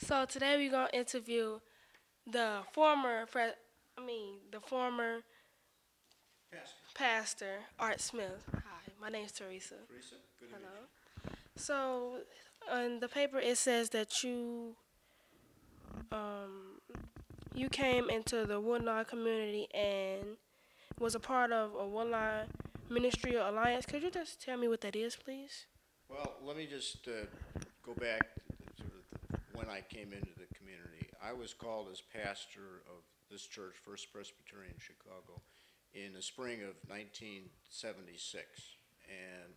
So today we're gonna interview the former the former Pastor. pastor, Art Smith. Hi, my name's Teresa. Teresa, good to meet Hello. you. So on the paper it says that um you came into the Woodlawn community and was a part of a Woodlawn Ministerial Alliance. Could you just tell me what that is, please? Well, let me just go back to sort of when I came into the community. I was called as pastor of this church, First Presbyterian Chicago, in the spring of 1976. And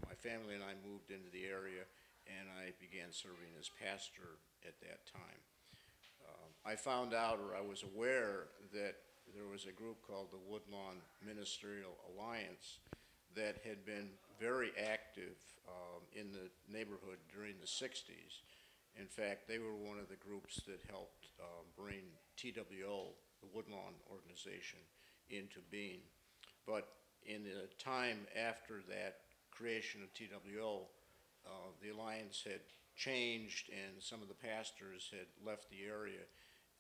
my family and I moved into the area, and I began serving as pastor at that time. I found out, or I was aware, that there was a group called the Woodlawn Ministerial Alliance that had been very active in the neighborhood during the 60s. In fact, they were one of the groups that helped bring TWO, the Woodlawn organization, into being. But in the time after that creation of TWO, the alliance had changed and some of the pastors had left the area,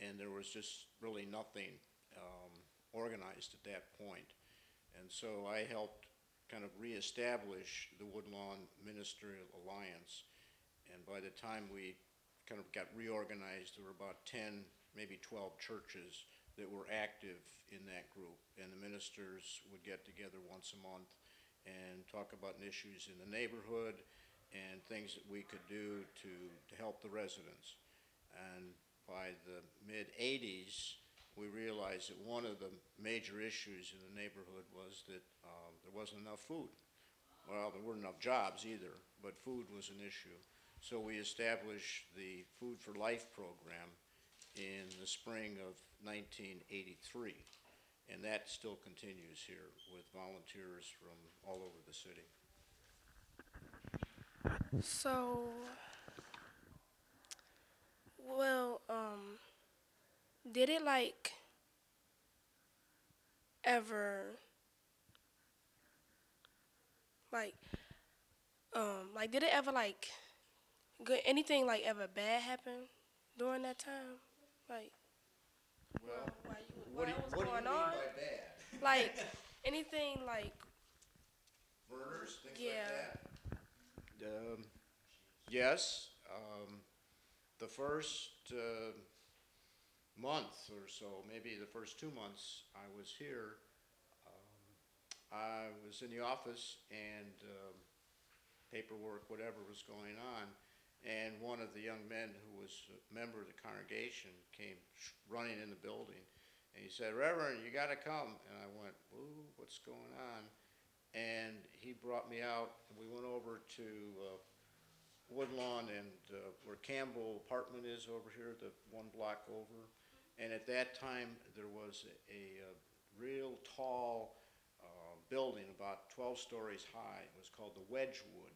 and there was just really nothing organized at that point. And so I helped kind of reestablish the Woodlawn Ministerial Alliance. And by the time we kind of got reorganized, there were about 10, maybe 12 churches that were active in that group. And the ministers would get together once a month and talk about issues in the neighborhood and things that we could do to help the residents. And by the mid-'80s, we realized that one of the major issues in the neighborhood was that there wasn't enough food. Well, there weren't enough jobs either, but food was an issue. So we established the Food for Life program in the spring of 1983, and that still continues here with volunteers from all over the city. So, well, did it ever like did it ever good anything ever bad happen during that time? Like Well, while it was what do you going mean on? by bad? Like anything Murders, things like yeah. that? Yes. The first month or so, maybe the first 2 months I was here, I was in the office and paperwork, whatever was going on, and one of the young men who was a member of the congregation came running in the building, and he said, "Reverend, you got to come." And I went, "Ooh, what's going on?" And he brought me out, and we went over to Woodlawn and where Campbell apartment is over here, the one block over. And at that time, there was a real tall building, about 12 stories high. It was called the Wedgwood.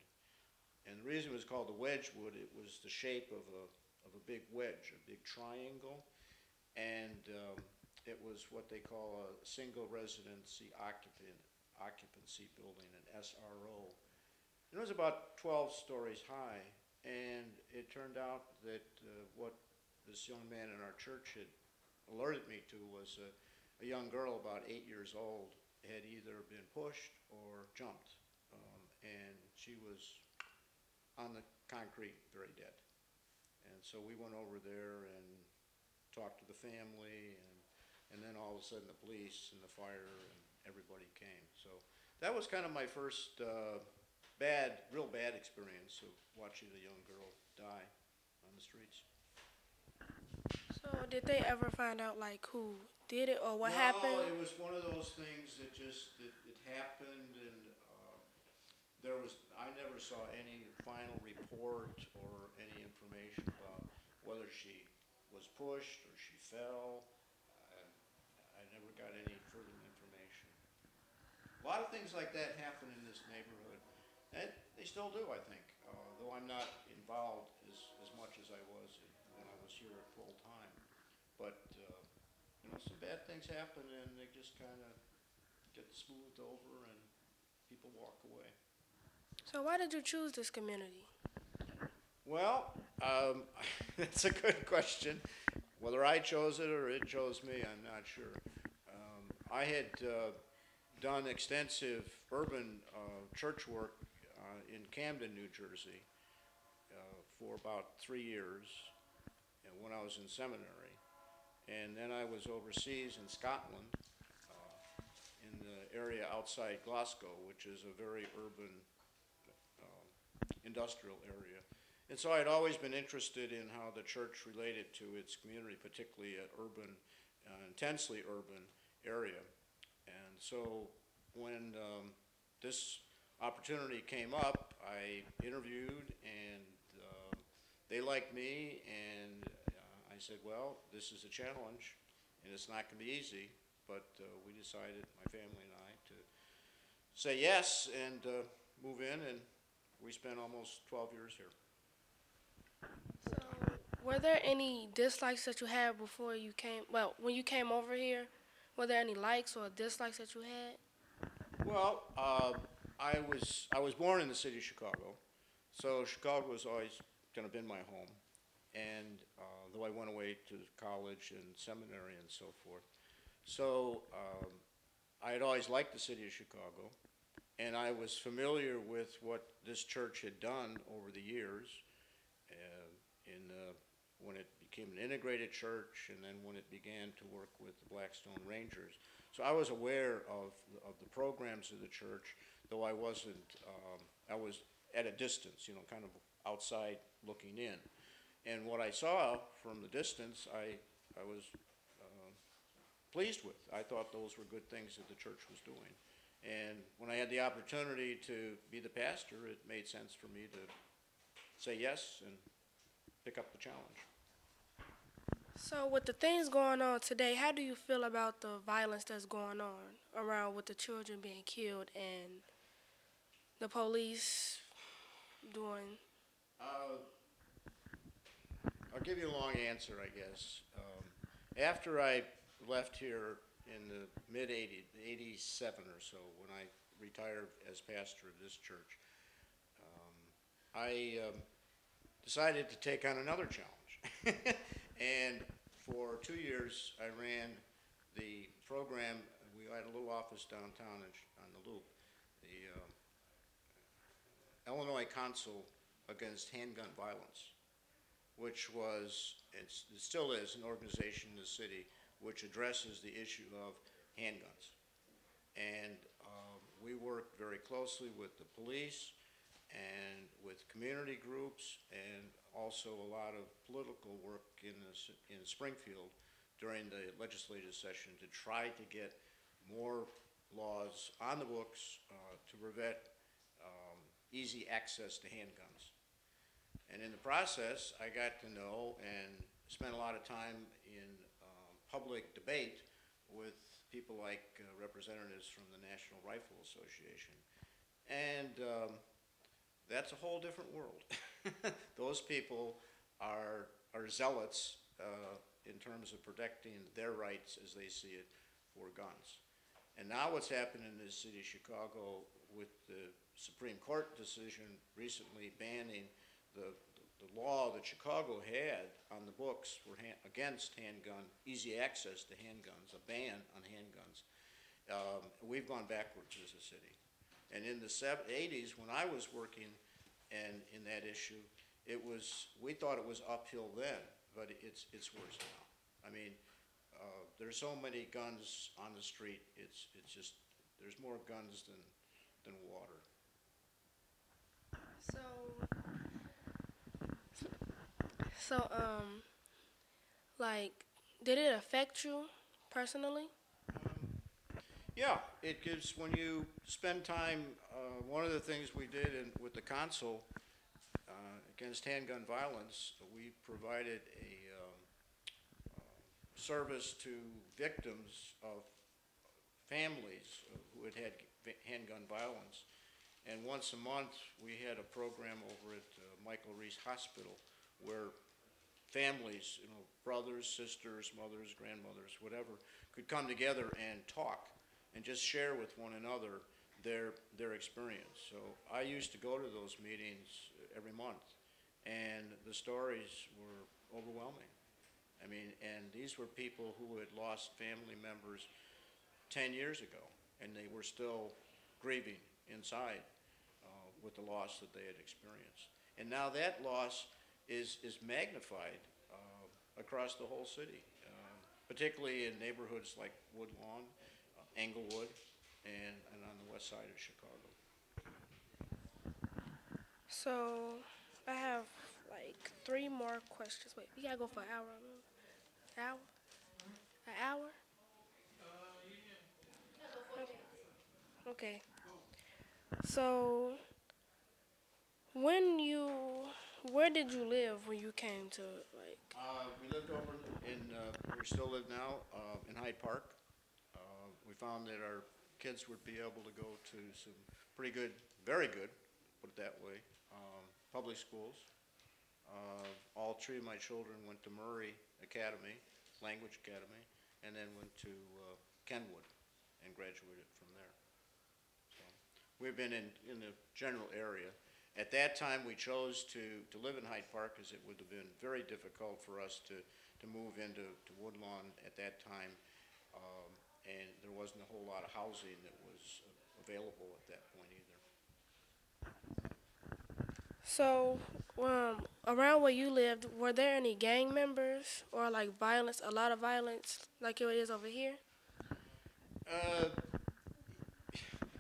And the reason it was called the Wedgwood, it was the shape of a big wedge, a big triangle. And it was what they call a single residency occupancy building, an SRO. And it was about 12 stories high, and it turned out that what this young man in our church had alerted me to was a young girl about 8 years old had either been pushed or jumped, and she was on the concrete, very dead. And so we went over there and talked to the family, and then all of a sudden the police and the fire and everybody came. So that was kind of my first real bad experience of watching a young girl die on the streets. So did they ever find out who did it or what No, happened? it was one of those things that just it happened, and I never saw any final report or any information about whether she was pushed or she fell. I never got any further information. A lot of things like that happen in this neighborhood, and they still do, I think. Though I'm not involved as much as I was when I was here full time. But some bad things happen, and they just kind of get smoothed over, and people walk away. So why did you choose this community? Well, that's a good question. Whether I chose it or it chose me, I'm not sure. I had done extensive urban church work in Camden, New Jersey, for about 3 years when I was in seminary. And then I was overseas in Scotland, in the area outside Glasgow, which is a very urban industrial area. And so I'd always been interested in how the church related to its community, particularly an urban, intensely urban area. And so when this opportunity came up, I interviewed, and they liked me, and I said, well, this is a challenge, and it's not going to be easy, but we decided, my family and I, to say yes and move in, and we spent almost 12 years here. So, were there any dislikes that you had before you came? Well, when you came over here, were there any likes or dislikes that you had? Well, I was born in the city of Chicago, so Chicago was always kind of been my home. And though I went away to college and seminary and so forth, so I had always liked the city of Chicago, and I was familiar with what this church had done over the years, when it became an integrated church, and then when it began to work with the Blackstone Rangers. So I was aware of the programs of the church, though I wasn't, I was at a distance, kind of outside looking in. And what I saw from the distance, I was pleased with. I thought those were good things that the church was doing. And when I had the opportunity to be the pastor, it made sense for me to say yes and pick up the challenge. So, with the things going on today, how do you feel about the violence that's going on around with the children being killed and the police doing? Uh, I'll give you a long answer, I guess. After I left here in the mid-'80s, 87 or so, when I retired as pastor of this church, I decided to take on another challenge. And for 2 years, I ran the program. We had a little office downtown on the Loop, the Illinois Council Against Handgun Violence, which was, it still is, an organization in the city which addresses the issue of handguns. And we worked very closely with the police and with community groups, and also a lot of political work in Springfield during the legislative session to try to get more laws on the books to prevent easy access to handguns. And in the process, I got to know and spent a lot of time in public debate with people like representatives from the National Rifle Association. And that's a whole different world. Those people are zealots in terms of protecting their rights as they see it for guns. And now what's happened in the city of Chicago with the Supreme Court decision recently banning the law that Chicago had on the books for against handgun, easy access to handguns, a ban on handguns. We've gone backwards as a city. And in the 80s, when I was working in that issue, we thought it was uphill then, but it's worse now. I mean, there's so many guns on the street. It's just, there's more guns than water. So, like, did it affect you personally? Yeah, it gives, when you spend time, one of the things we did with the council against handgun violence, we provided a service to victims of families who had handgun violence. And once a month, we had a program over at Michael Reese Hospital where families, brothers, sisters, mothers, grandmothers, whatever, could come together and talk and just share with one another their experience. So I used to go to those meetings every month, and the stories were overwhelming. I mean, and these were people who had lost family members 10 years ago, and they were still grieving inside with the loss that they had experienced. And now that loss is magnified across the whole city, particularly in neighborhoods like Woodlawn, Englewood, and on the west side of Chicago. So I have like three more questions. Wait, we gotta go for an hour. Hour? An hour? Okay. So when you, where did you live when you came to like? We lived over in, where we still live now, in Hyde Park. We found that our kids would be able to go to some pretty good, very good, put it that way, public schools. All three of my children went to Murray Academy, Language Academy, and then went to Kenwood and graduated from there. So we've been in the general area. At that time, we chose to live in Hyde Park because it would have been very difficult for us to move into Woodlawn at that time. And there wasn't a whole lot of housing that was available at that point either. So around where you lived, were there any gang members or like violence? A lot of violence, like it is over here. Uh,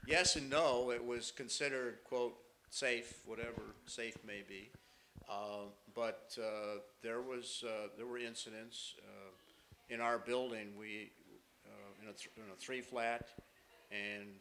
yes and no. It was considered, quote, safe, whatever safe may be. But there were incidents in our building. We in a three flat, and